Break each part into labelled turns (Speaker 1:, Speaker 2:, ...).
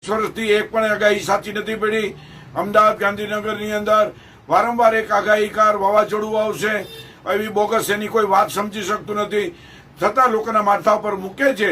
Speaker 1: વર્ષથી એક પણ આગાહી સાચી નથી પડી। અમદાવાદ ગાંધીનગરની અંદર વારંવાર એક આગાહીકાર વાવાઝોડું આવશે એવી બોગસ એની કોઈ વાત સમજી શકતું નથી, છતાં લોકોના માથા પર મૂકે છે।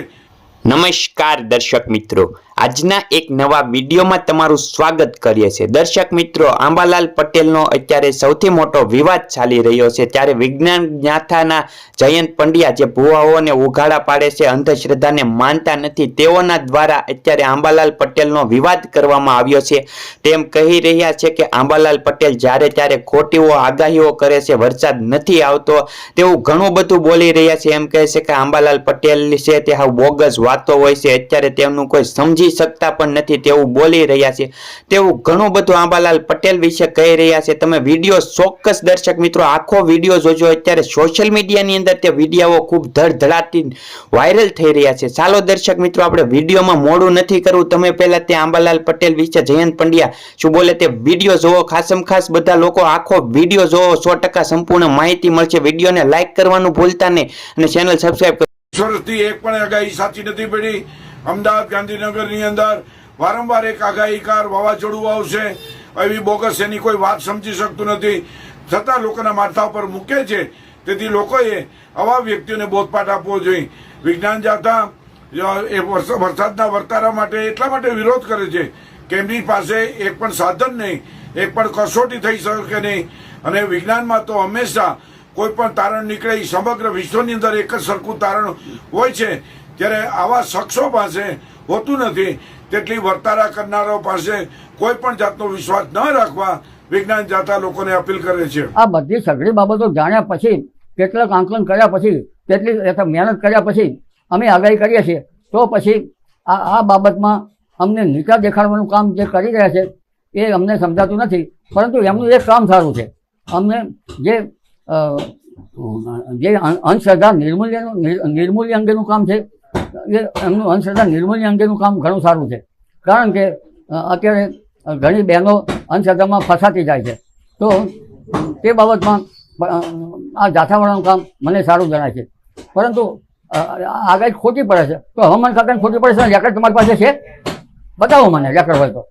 Speaker 2: નમસ્કાર દર્શક મિત્રો, આજના એક નવા વિડીયોમાં તમારું સ્વાગત કરીએ છીએ। દર્શક મિત્રો, આંબાલાલ પટેલનો અત્યારે સૌથી મોટો વિવાદ ચાલી રહ્યો છે, ત્યારે વિજ્ઞાન જ્ઞાતાના જયંત પંડ્યા જે ભુવાઓને ઉઘાડા પાડે છે, અંધશ્રદ્ધાને માનતા નથી, તેઓના દ્વારા અત્યારે આંબાલાલ પટેલનો વિવાદ કરવામાં આવ્યો છે। તેમ કહી રહ્યા છે કે આંબાલાલ પટેલ જ્યારે ત્યારે ખોટીઓ આગાહીઓ કરે છે, વરસાદ નથી આવતો તેવું ઘણું બધું બોલી રહ્યા છે। એમ કહે છે કે આંબાલાલ પટેલ છે તે હાવ બોગસ વાતો હોય છે, અત્યારે તેમનું કોઈ સમજી શકતા પણ નથી તેવું બોલી રહ્યા છે। તેવું ઘણું બધું આંબાલાલ પટેલ વિશે કહી રહ્યા છે। તમે વિડીયો ચોક્કસ દર્શક મિત્રો આખો વિડીયો જોજો। અત્યારે સોશિયલ મીડિયાની અંદર તે વિડીયો ખૂબ ધડધડાટી વાયરલ થઈ રહ્યા છે। ચાલો દર્શક મિત્રો, આપણે વિડીયોમાં મોડું નથી કરવું, તમે પહેલા તે આંબાલાલ પટેલ વિશે જયંત પંડ્યા શું બોલે તે વિડીયો જોવો। ખાસમ ખાસ બધા લોકો આખો વિડીયો જોવો, 100% સંપૂર્ણ માહિતી મળશે। વિડીયોને લાઈક કરવાનું ભૂલતા નહીં અને ચેનલ સબસ્ક્રાઇબ કરો।
Speaker 1: વર્ષથી એક પણ આગાહી સાચી નથી પડી। અમદાવાદ ગાંધીનગરની અંદર વારંવાર એક આગાહીકાર વાવાઝોડું આવશે એવી બોગસ એની કોઈ વાત સમજી શકતું નથી, છતાં લોકોના માથા પર મૂકે છે। તેથી લોકોએ આવા વ્યક્તિઓને બોધપાઠ આપવો જોઈએ। વિજ્ઞાન જાતા એ વરસાદના વર્તારા માટે એટલા માટે વિરોધ કરે છે કે એમની પાસે એક પણ સાધન નહીં, એક પણ કસોટી થઈ શકે નહીં, અને વિજ્ઞાનમાં તો હંમેશા કોઈ પણ તારણ નીકળે એ સમગ્ર વિશ્વની અંદર એક જ સરખું તારણ હોય છે, જ્યારે આવા શખ્સો પાસે હોતું નથી। તેટલી વર્તારા કરનારાઓ પાસે કોઈ પણ જાતનો વિશ્વાસ ન રાખવા વિજ્ઞાન જાતા લોકોને અપીલ કરે છે।
Speaker 3: આ બધી સઘળી બાબતો જાણ્યા પછી, કેટલાક આંકલન કર્યા પછી, કેટલી મહેનત કર્યા પછી અમે આગાહી કરીએ છીએ, તો પછી આ બાબતમાં અમને નીચા દેખાડવાનું કામ જે કરી રહ્યા છે એ અમને સમજાતું નથી। પરંતુ એમનું એક કામ સારું છે, અમને જે અંધશ્રદ્ધા નિર્મૂલ્ય અંગેનું કામ છે એ એમનું અંધશ્રદ્ધા નિર્મૂલ્ય અંગેનું કામ ઘણું સારું છે। કારણ કે અત્યારે ઘણી બહેનો અંધશ્રદ્ધામાં ફસાતી જાય છે, તો તે બાબતમાં આ જાથાવાળાનું કામ મને સારું જણાય છે। પરંતુ આગાહી ખોટી પડે છે, તો હવામાન ખાતાની ખોટી પડે છે, રેકર્ડ તમારી પાસે છે? બતાવો મને રેકર્ડ હોય તો।